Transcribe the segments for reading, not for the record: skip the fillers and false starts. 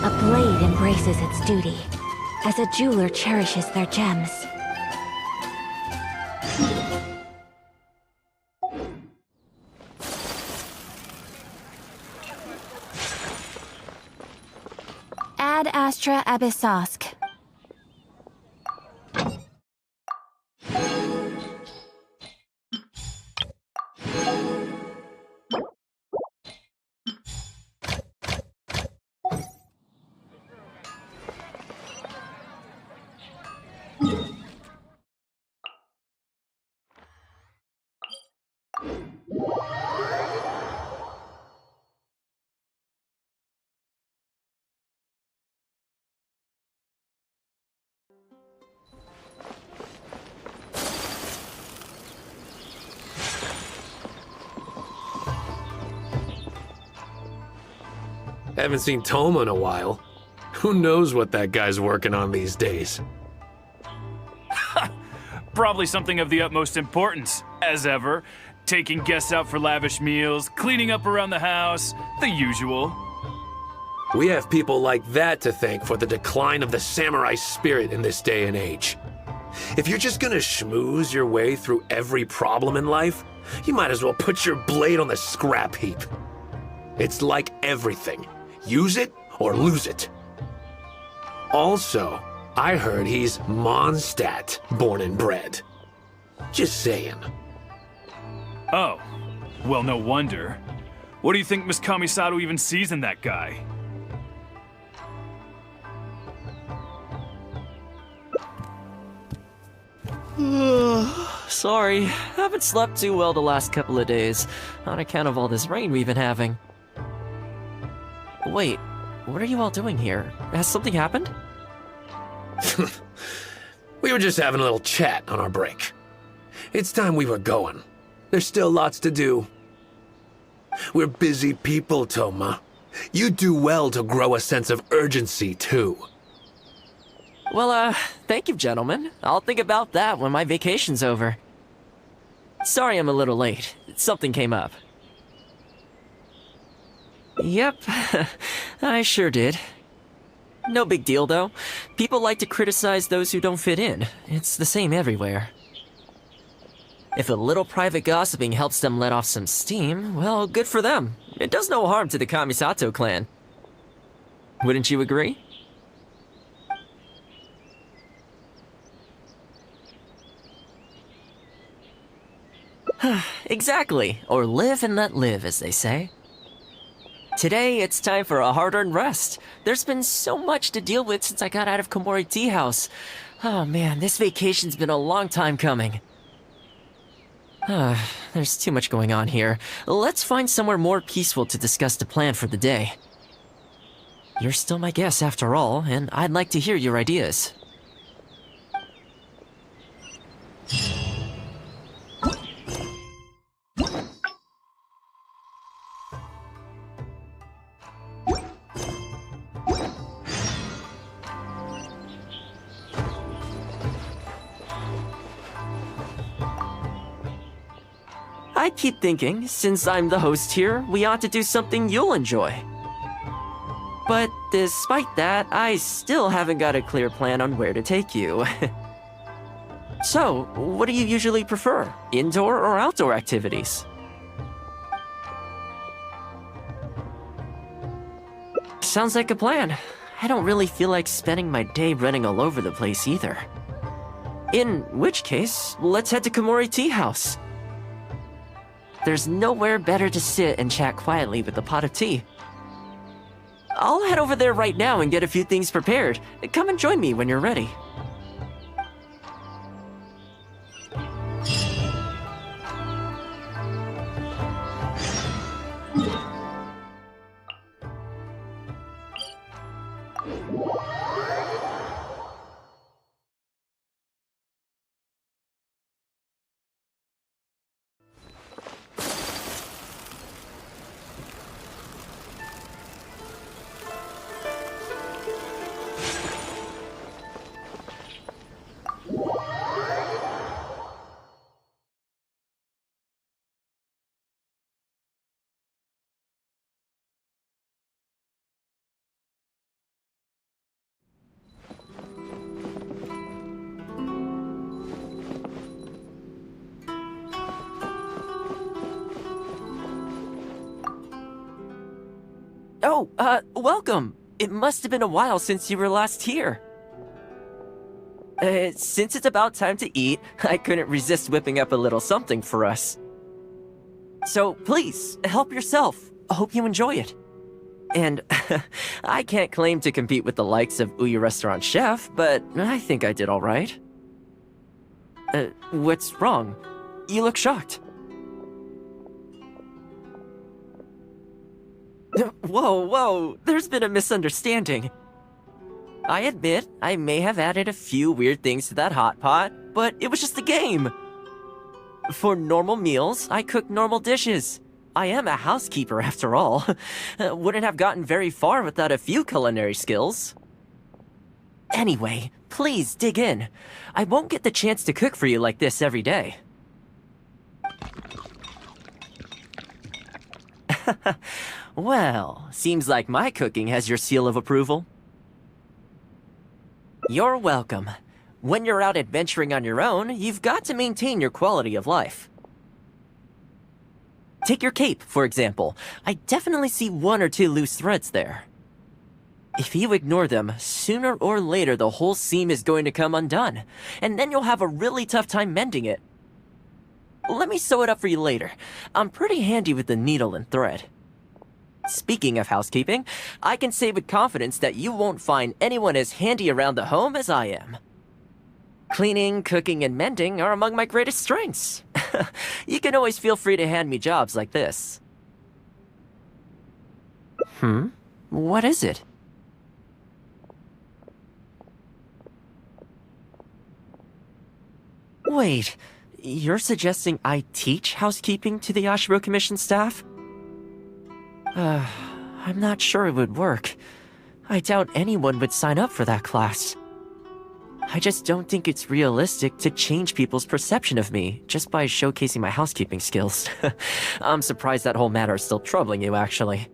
A blade embraces its duty, as a jeweler cherishes their gems. Ad Astra Abyssosque. Haven't seen Thoma in a while. Who knows what that guy's working on these days? Probably something of the utmost importance, as ever. Taking guests out for lavish meals, cleaning up around the house, the usual. We have people like that to thank for the decline of the samurai spirit in this day and age. If you're just gonna schmooze your way through every problem in life, you might as well put your blade on the scrap heap. It's like everything. Use it or lose it. Also, I heard he's Mondstadt born and bred. Just saying. Oh, well, no wonder. What do you think Miss Kamisato even sees in that guy? Sorry, haven't slept too well the last couple of days, on account of all this rain we've been having. Wait, what are you all doing here? Has something happened? We were just having a little chat on our break. It's time we were going. There's still lots to do. We're busy people, Thoma. You do well to grow a sense of urgency, too. Well, thank you, gentlemen. I'll think about that when my vacation's over. Sorry I'm a little late. Something came up. Yep, I sure did. No big deal, though. People like to criticize those who don't fit in. It's the same everywhere. If a little private gossiping helps them let off some steam, well, good for them. It does no harm to the Kamisato clan. Wouldn't you agree? Exactly, or live and let live, as they say. Today, it's time for a hard-earned rest. There's been so much to deal with since I got out of Komori Tea House. Oh man, this vacation's been a long time coming. There's too much going on here. Let's find somewhere more peaceful to discuss the plan for the day. You're still my guest after all, and I'd like to hear your ideas. I keep thinking, since I'm the host here, we ought to do something you'll enjoy. But despite that, I still haven't got a clear plan on where to take you. So, what do you usually prefer? Indoor or outdoor activities? Sounds like a plan. I don't really feel like spending my day running all over the place either. In which case, let's head to Komori Tea House. There's nowhere better to sit and chat quietly with a pot of tea. I'll head over there right now and get a few things prepared. Come and join me when you're ready. Oh, welcome. It must have been a while since you were last here. Since it's about time to eat, I couldn't resist whipping up a little something for us. So please, help yourself. I hope you enjoy it. And I can't claim to compete with the likes of Ouya Restaurant Chef, but I think I did all right. What's wrong? You look shocked. Whoa, there's been a misunderstanding. I admit, I may have added a few weird things to that hot pot, but it was just a game. For normal meals, I cook normal dishes. I am a housekeeper after all. Wouldn't have gotten very far without a few culinary skills. Anyway, please dig in. I won't get the chance to cook for you like this every day. Well, seems like my cooking has your seal of approval. You're welcome. When you're out adventuring on your own, you've got to maintain your quality of life. Take your cape, for example. I definitely see one or two loose threads there. If you ignore them, sooner or later the whole seam is going to come undone, and then you'll have a really tough time mending it. Let me sew it up for you later. I'm pretty handy with the needle and thread. Speaking of housekeeping, I can say with confidence that you won't find anyone as handy around the home as I am. Cleaning, cooking, and mending are among my greatest strengths. You can always feel free to hand me jobs like this. What is it? Wait, you're suggesting I teach housekeeping to the Yashiro Commission staff? I'm not sure it would work. I doubt anyone would sign up for that class. I just don't think it's realistic to change people's perception of me just by showcasing my housekeeping skills. I'm surprised that whole matter is still troubling you, actually.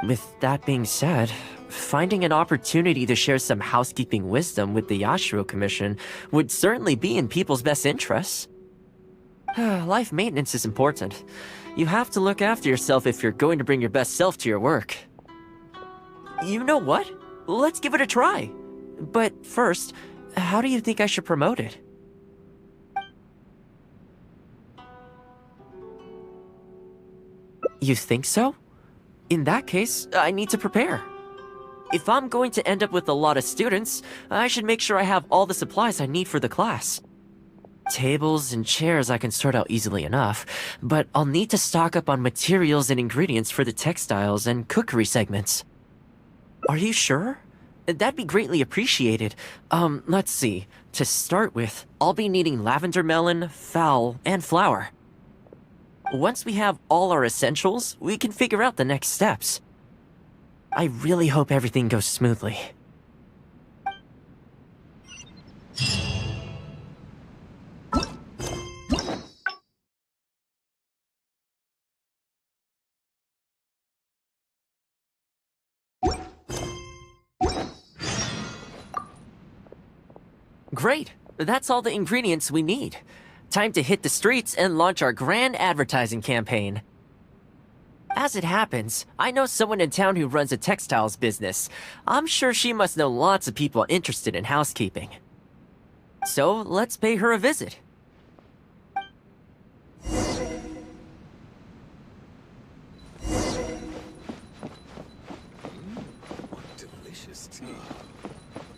With that being said, finding an opportunity to share some housekeeping wisdom with the Yashiro Commission would certainly be in people's best interests. Life maintenance is important. You have to look after yourself if you're going to bring your best self to your work. You know what? Let's give it a try. But first, how do you think I should promote it? You think so? In that case, I need to prepare. If I'm going to end up with a lot of students, I should make sure I have all the supplies I need for the class. Tables and chairs I can sort out easily enough, but I'll need to stock up on materials and ingredients for the textiles and cookery segments. Are you sure? That'd be greatly appreciated. Let's see. To start with, I'll be needing lavender melon, fowl, and flour. Once we have all our essentials, we can figure out the next steps. I really hope everything goes smoothly. Great! That's all the ingredients we need. Time to hit the streets and launch our grand advertising campaign. As it happens, I know someone in town who runs a textiles business. I'm sure she must know lots of people interested in housekeeping. So, let's pay her a visit. Delicious tea.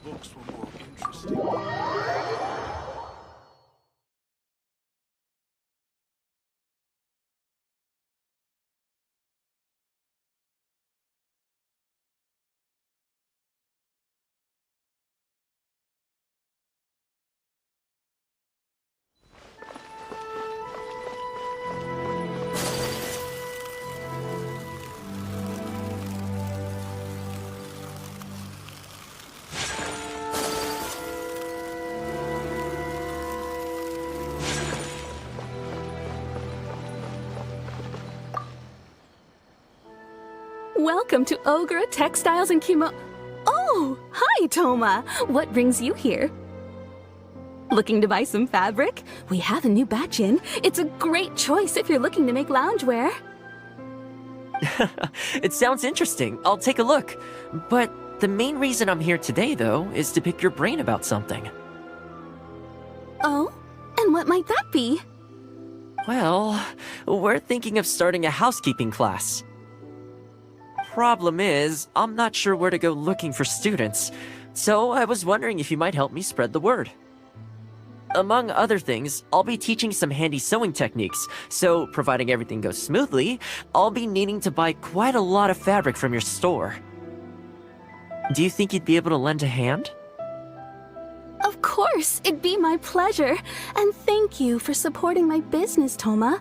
The books were more interesting. Welcome to Ogre Textiles and Oh, hi, Thoma. What brings you here? Looking to buy some fabric? We have a new batch in. It's a great choice if you're looking to make loungewear. It sounds interesting. I'll take a look. But the main reason I'm here today, though, is to pick your brain about something. Oh? And what might that be? Well, we're thinking of starting a housekeeping class. Problem is, I'm not sure where to go looking for students, so I was wondering if you might help me spread the word. Among other things, I'll be teaching some handy sewing techniques, so providing everything goes smoothly, I'll be needing to buy quite a lot of fabric from your store. Do you think you'd be able to lend a hand? Of course, it'd be my pleasure. And thank you for supporting my business, Thoma.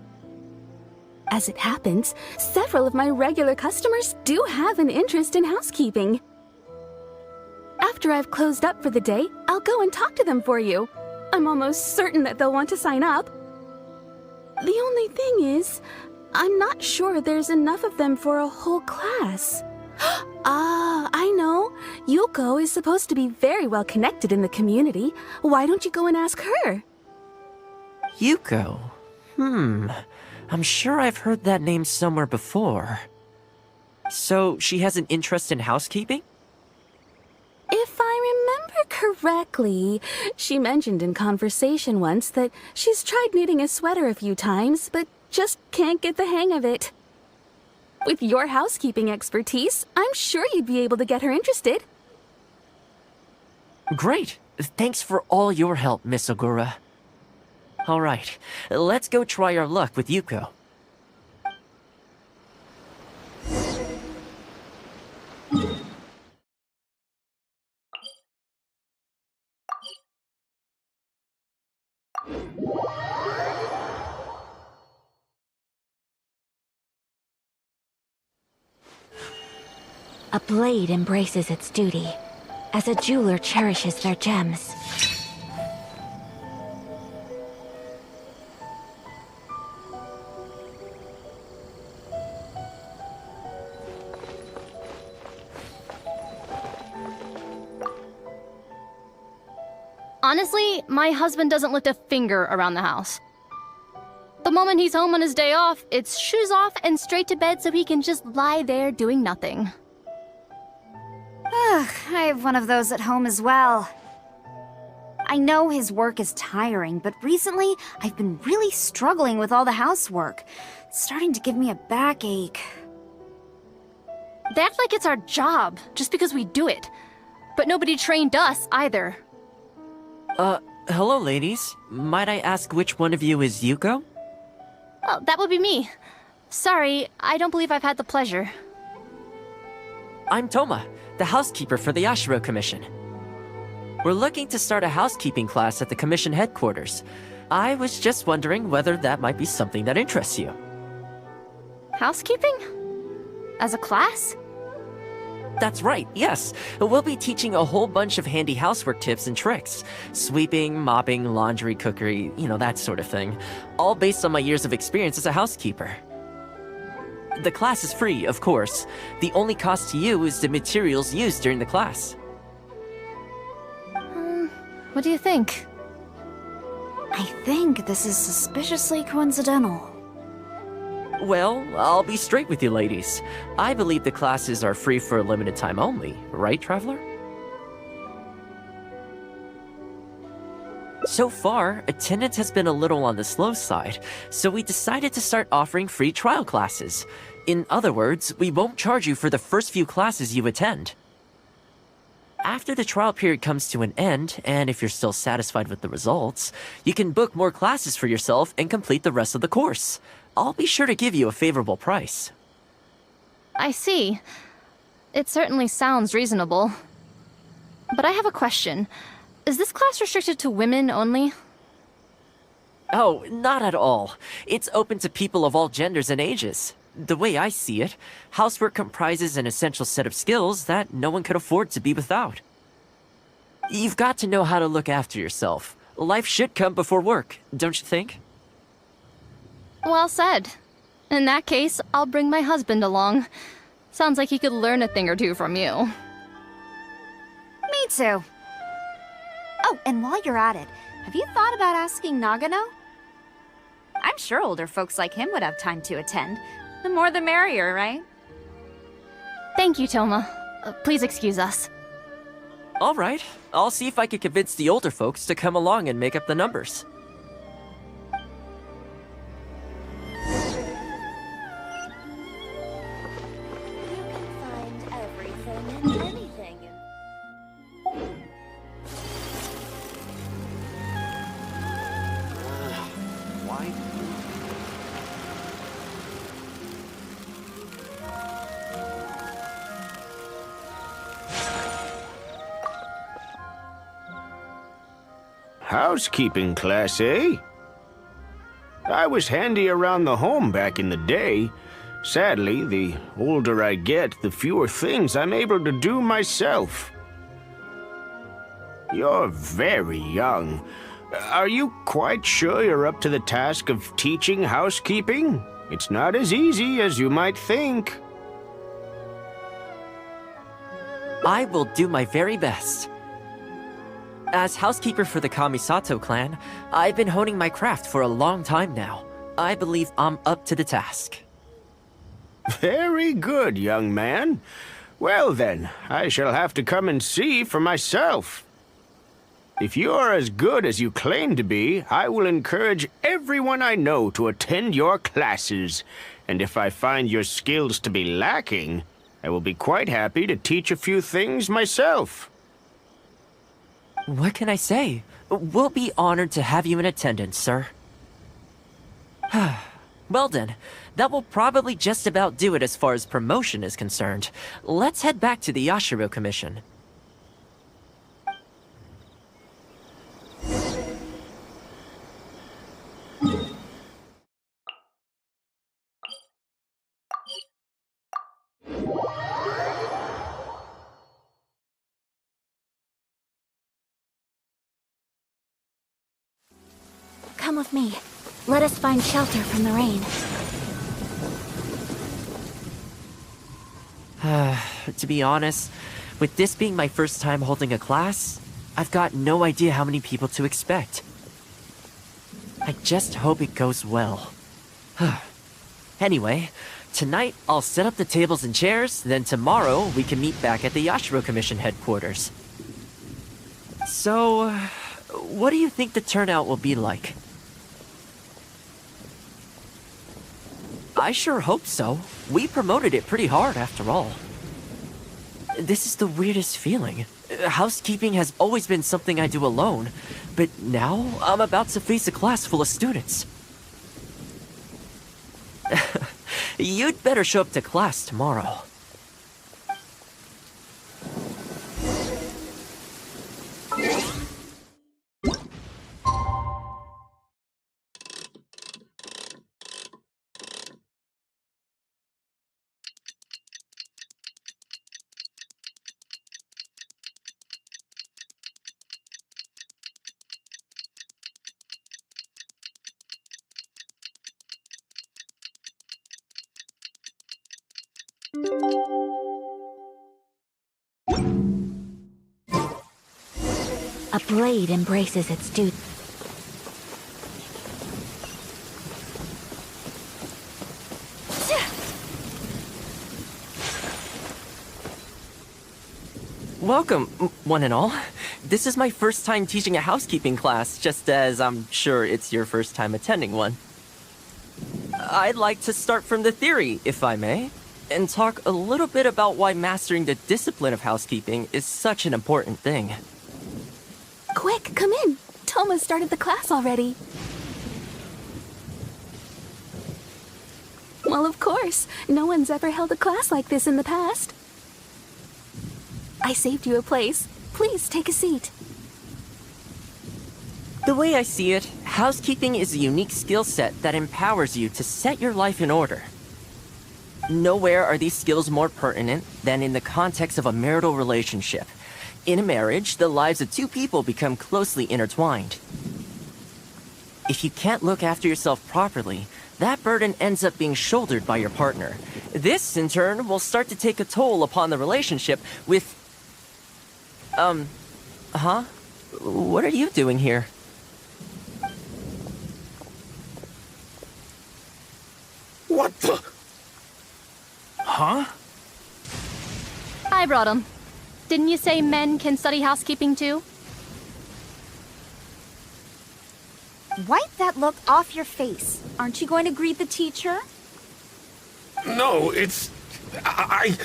As it happens, several of my regular customers do have an interest in housekeeping. After I've closed up for the day, I'll go and talk to them for you. I'm almost certain that they'll want to sign up. The only thing is, I'm not sure there's enough of them for a whole class. Ah, I know. Yuko is supposed to be very well connected in the community. Why don't you go and ask her? Yuko? I'm sure I've heard that name somewhere before. So, she has an interest in housekeeping? If I remember correctly, she mentioned in conversation once that she's tried knitting a sweater a few times, but just can't get the hang of it. With your housekeeping expertise, I'm sure you'd be able to get her interested. Great! Thanks for all your help, Miss Ogura. Alright, let's go try our luck with Yuko. A blade embraces its duty, as a jeweler cherishes their gems. Honestly, my husband doesn't lift a finger around the house. The moment he's home on his day off, it's shoes off and straight to bed so he can just lie there doing nothing. Ugh, I have one of those at home as well. I know his work is tiring, but recently I've been really struggling with all the housework. It's starting to give me a backache. They act like it's our job, just because we do it. But nobody trained us, either. Hello ladies. Might I ask which one of you is Yuko? Oh, that would be me. Sorry, I don't believe I've had the pleasure. I'm Thoma, the housekeeper for the Ashiro Commission. We're looking to start a housekeeping class at the Commission headquarters. I was just wondering whether that might be something that interests you. Housekeeping? As a class? That's right, yes. We'll be teaching a whole bunch of handy housework tips and tricks. Sweeping, mopping, laundry, cookery, that sort of thing. All based on my years of experience as a housekeeper. The class is free, of course. The only cost to you is the materials used during the class. What do you think? I think this is suspiciously coincidental. Well, I'll be straight with you ladies. I believe the classes are free for a limited time only, right, Traveler? So far, attendance has been a little on the slow side, so we decided to start offering free trial classes. In other words, we won't charge you for the first few classes you attend. After the trial period comes to an end, and if you're still satisfied with the results, you can book more classes for yourself and complete the rest of the course. I'll be sure to give you a favorable price. I see. It certainly sounds reasonable. But I have a question. Is this class restricted to women only? Oh, not at all. It's open to people of all genders and ages. The way I see it, housework comprises an essential set of skills that no one could afford to be without. You've got to know how to look after yourself. Life should come before work, don't you think? Well said. In that case, I'll bring my husband along. Sounds like he could learn a thing or two from you. Me too. Oh, and while you're at it, have you thought about asking Nagano? I'm sure older folks like him would have time to attend. The more the merrier, right? Thank you, Thoma. Please excuse us. All right, I'll see if I can convince the older folks to come along and make up the numbers. Housekeeping class, eh? I was handy around the home back in the day. Sadly, the older I get, the fewer things I'm able to do myself. You're very young. Are you quite sure you're up to the task of teaching housekeeping? It's not as easy as you might think. I will do my very best. As housekeeper for the Kamisato clan, I've been honing my craft for a long time now. I believe I'm up to the task. Very good, young man. Well then, I shall have to come and see for myself. If you're as good as you claim to be, I will encourage everyone I know to attend your classes. And if I find your skills to be lacking, I will be quite happy to teach a few things myself. What can I say? We'll be honored to have you in attendance, sir. Well then, that will probably just about do it as far as promotion is concerned. Let's head back to the Yashiro Commission. Come with me. Let us find shelter from the rain. To be honest, with this being my first time holding a class, I've got no idea how many people to expect. I just hope it goes well. Anyway, tonight I'll set up the tables and chairs, then tomorrow we can meet back at the Yashiro Commission headquarters. So, what do you think the turnout will be like? I sure hope so. We promoted it pretty hard after all. This is the weirdest feeling. Housekeeping has always been something I do alone, but now I'm about to face a class full of students. You'd better show up to class tomorrow. A blade embraces its duty. Welcome, one and all. This is my first time teaching a housekeeping class, just as I'm sure it's your first time attending one. I'd like to start from the theory, if I may, and talk a little bit about why mastering the discipline of housekeeping is such an important thing. Quick, come in. Thoma started the class already. Well, of course. No one's ever held a class like this in the past. I saved you a place. Please take a seat. The way I see it, housekeeping is a unique skill set that empowers you to set your life in order. Nowhere are these skills more pertinent than in the context of a marital relationship. In a marriage, the lives of two people become closely intertwined. If you can't look after yourself properly, that burden ends up being shouldered by your partner. This, in turn, will start to take a toll upon the relationship with... What are you doing here? What the? Huh? I brought him. Didn't you say men can study housekeeping too? Wipe that look off your face. Aren't you going to greet the teacher? No, it's... I...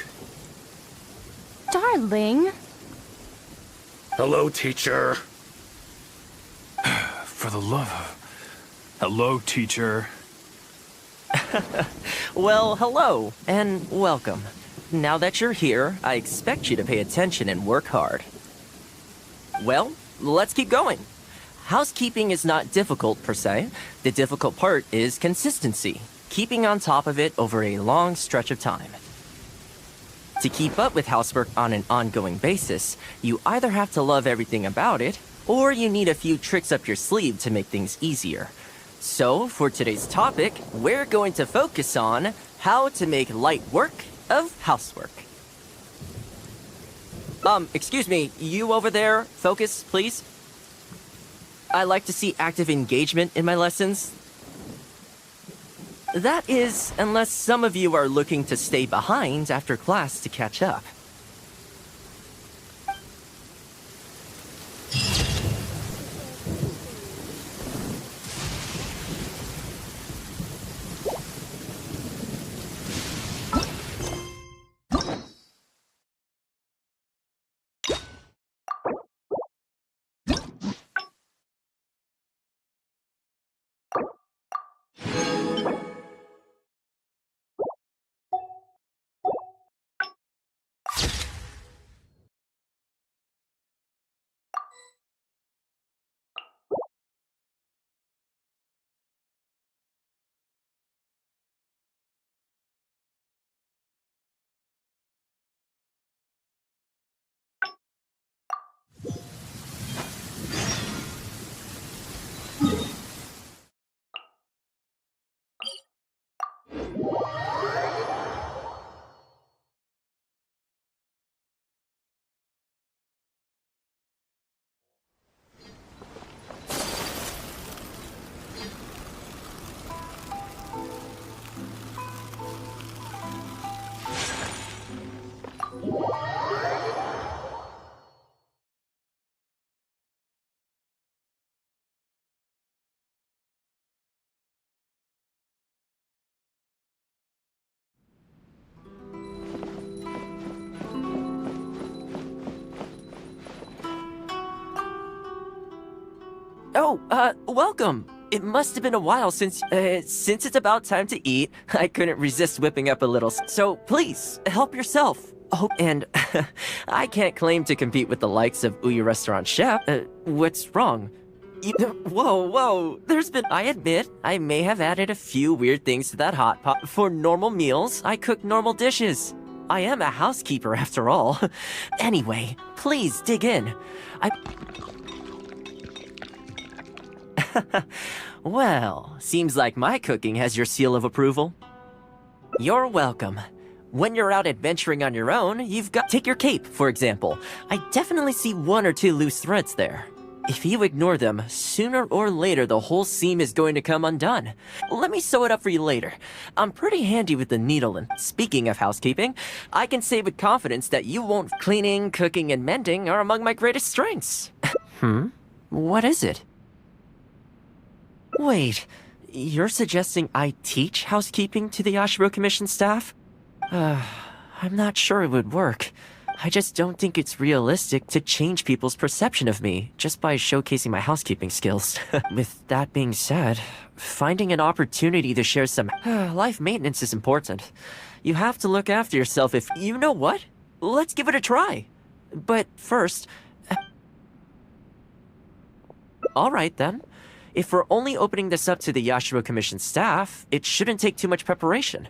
Darling. Hello, teacher. For the love of... Hello, teacher. Well, hello, and welcome. Now that you're here, I expect you to pay attention and work hard. Well, let's keep going. Housekeeping is not difficult per se. The difficult part is consistency, keeping on top of it over a long stretch of time. To keep up with housework on an ongoing basis, you either have to love everything about it, or you need a few tricks up your sleeve to make things easier. So, for today's topic, we're going to focus on how to make light work of housework. Excuse me, you over there, focus, please. I like to see active engagement in my lessons. That is, unless some of you are looking to stay behind after class to catch up. Oh, welcome. It must have been a while since it's about time to eat, I couldn't resist whipping up a little. So please, help yourself. Oh, and I can't claim to compete with the likes of Ouya Restaurant Chef. What's wrong? Whoa. I admit, I may have added a few weird things to that hot pot. For normal meals, I cook normal dishes. I am a housekeeper after all. Anyway, please dig in. Well, seems like my cooking has your seal of approval. You're welcome. When you're out adventuring on your own, take your cape, for example. I definitely see one or two loose threads there. If you ignore them, sooner or later the whole seam is going to come undone. Let me sew it up for you later. I'm pretty handy with the needle, and speaking of housekeeping, I can say with confidence that you won't. Cleaning, cooking, and mending are among my greatest strengths. What is it? Wait, you're suggesting I teach housekeeping to the Yashiro Commission staff? I'm not sure it would work. I just don't think it's realistic to change people's perception of me just by showcasing my housekeeping skills. With that being said, finding an opportunity to share some life maintenance is important. You have to look after yourself if... You know what? Let's give it a try. But first... Alright then. If we're only opening this up to the Yashiro Commission staff, it shouldn't take too much preparation.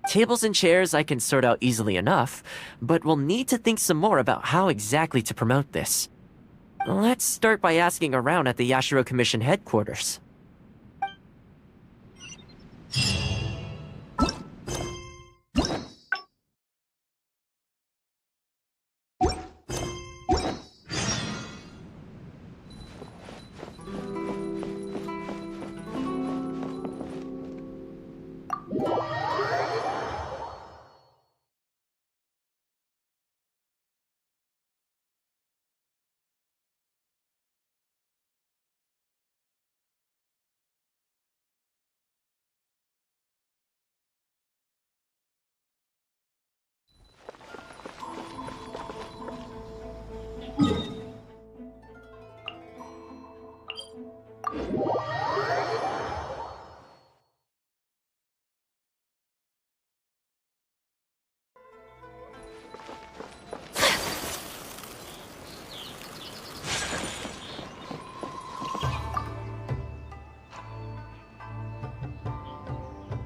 Tables and chairs I can sort out easily enough, but we'll need to think some more about how exactly to promote this. Let's start by asking around at the Yashiro Commission headquarters.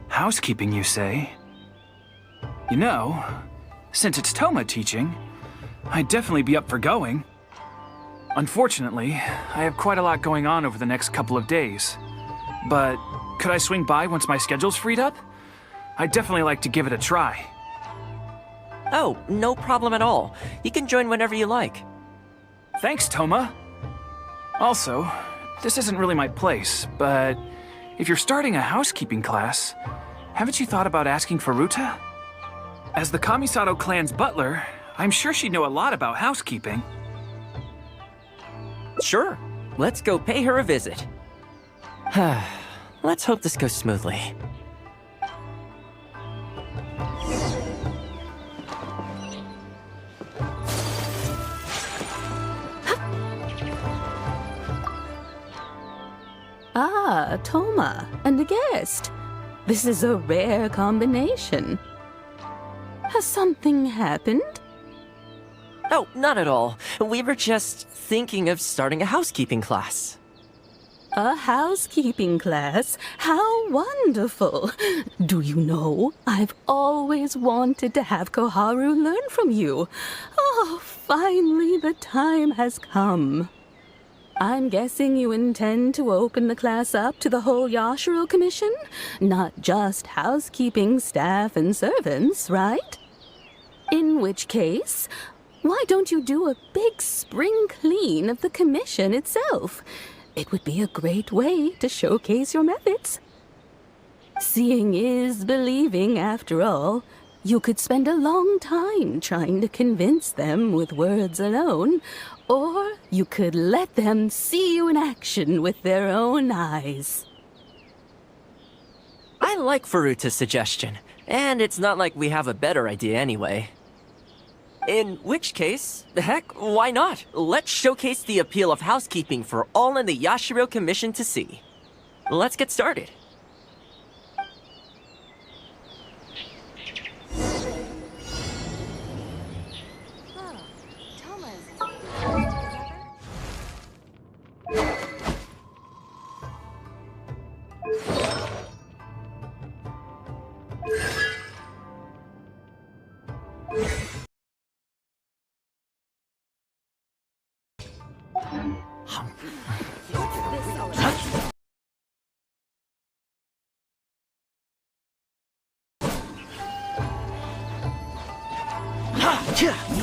Housekeeping, you say? You know, since it's Thoma teaching, I'd definitely be up for going. Unfortunately, I have quite a lot going on over the next couple of days. But could I swing by once my schedule's freed up? I'd definitely like to give it a try. Oh, no problem at all. You can join whenever you like. Thanks, Thoma. Also, this isn't really my place, but if you're starting a housekeeping class, haven't you thought about asking for Ruta? As the Kamisato clan's butler, I'm sure she'd know a lot about housekeeping. Sure. Let's go pay her a visit. Let's hope this goes smoothly. Ah, Thoma, and a guest. This is a rare combination. Has something happened? Oh, not at all. We were just thinking of starting a housekeeping class. A housekeeping class? How wonderful! Do you know, I've always wanted to have Koharu learn from you. Oh, finally the time has come. I'm guessing you intend to open the class up to the whole Yashiro Commission? Not just housekeeping staff and servants, right? In which case, why don't you do a big spring clean of the commission itself? It would be a great way to showcase your methods. Seeing is believing, after all. You could spend a long time trying to convince them with words alone, or you could let them see you in action with their own eyes. I like Furuta's suggestion, and it's not like we have a better idea anyway. In which case, heck, why not? Let's showcase the appeal of housekeeping for all in the Yashiro Commission to see. Let's get started.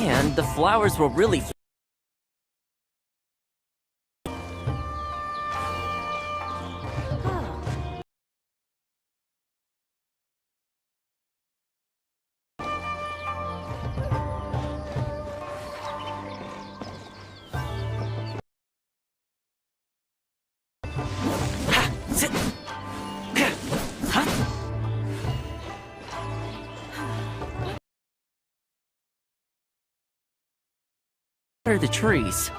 And the flowers will really water the trees.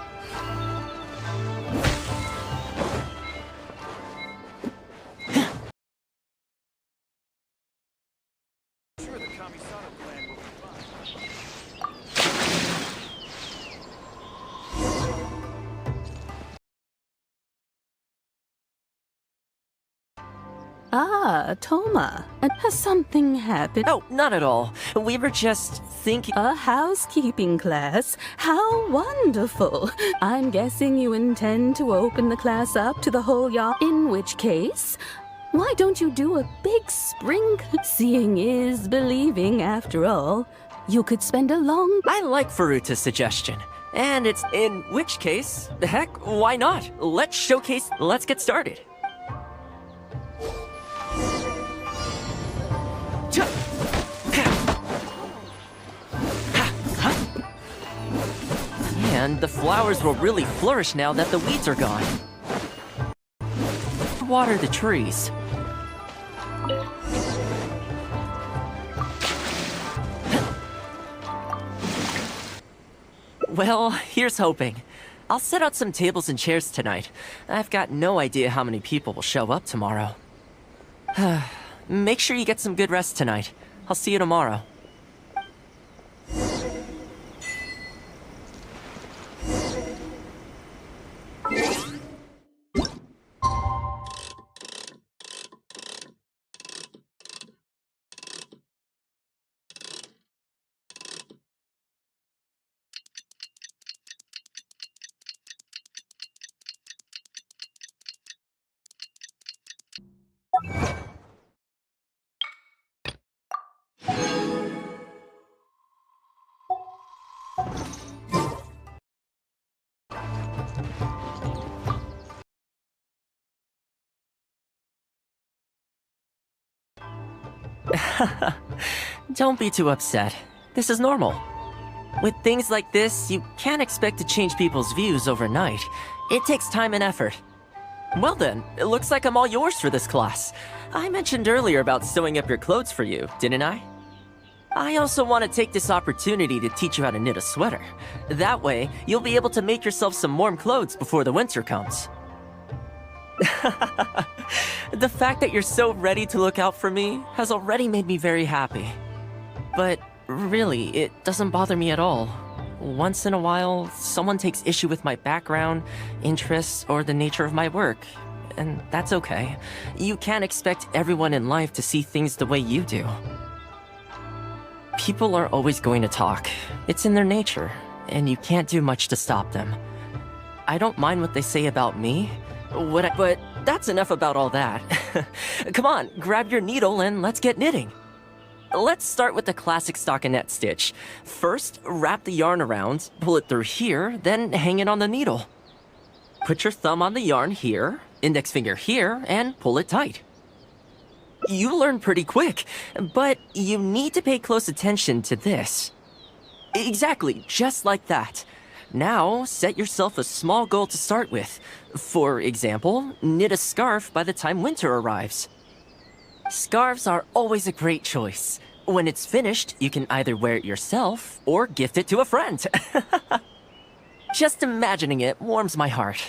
Ah, Thoma, and has something happened? Oh, not at all. We were just thinking... A housekeeping class? How wonderful! I'm guessing you intend to open the class up to the whole In which case, why don't you do a big spring... Seeing is believing, after all. You could spend a long... I like Furuta's suggestion. And it's... In which case, heck, why not? Let's showcase... Let's get started. And the flowers will really flourish now that the weeds are gone. Water the trees. Well, here's hoping. I'll set out some tables and chairs tonight. I've got no idea how many people will show up tomorrow. Make sure you get some good rest tonight. I'll see you tomorrow. Don't be too upset. This is normal. With things like this, you can't expect to change people's views overnight. It takes time and effort. Well then, it looks like I'm all yours for this class. I mentioned earlier about sewing up your clothes for you, didn't I? I also want to take this opportunity to teach you how to knit a sweater. That way, you'll be able to make yourself some warm clothes before the winter comes. The fact that you're so ready to look out for me has already made me very happy. But really, it doesn't bother me at all. Once in a while, someone takes issue with my background, interests, or the nature of my work. And that's okay. You can't expect everyone in life to see things the way you do. People are always going to talk. It's in their nature, and you can't do much to stop them. I don't mind what they say about me, but that's enough about all that. Come on, grab your needle and let's get knitting. Let's start with the classic stockinette stitch. First, wrap the yarn around, pull it through here, then hang it on the needle. Put your thumb on the yarn here, index finger here, and pull it tight. You learn pretty quick, but you need to pay close attention to this. Exactly, just like that. Now, set yourself a small goal to start with. For example, knit a scarf by the time winter arrives. Scarves are always a great choice. When it's finished, you can either wear it yourself or gift it to a friend. Just imagining it warms my heart.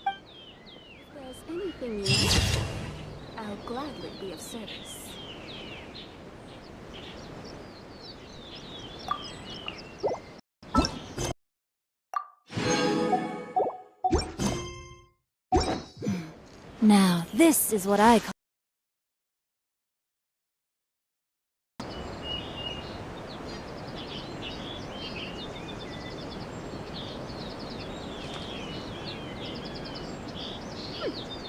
If there's anything you need, I'll gladly be of service. Now, this is what I call...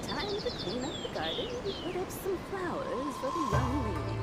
Time to clean up the garden and put up some flowers for the young lady.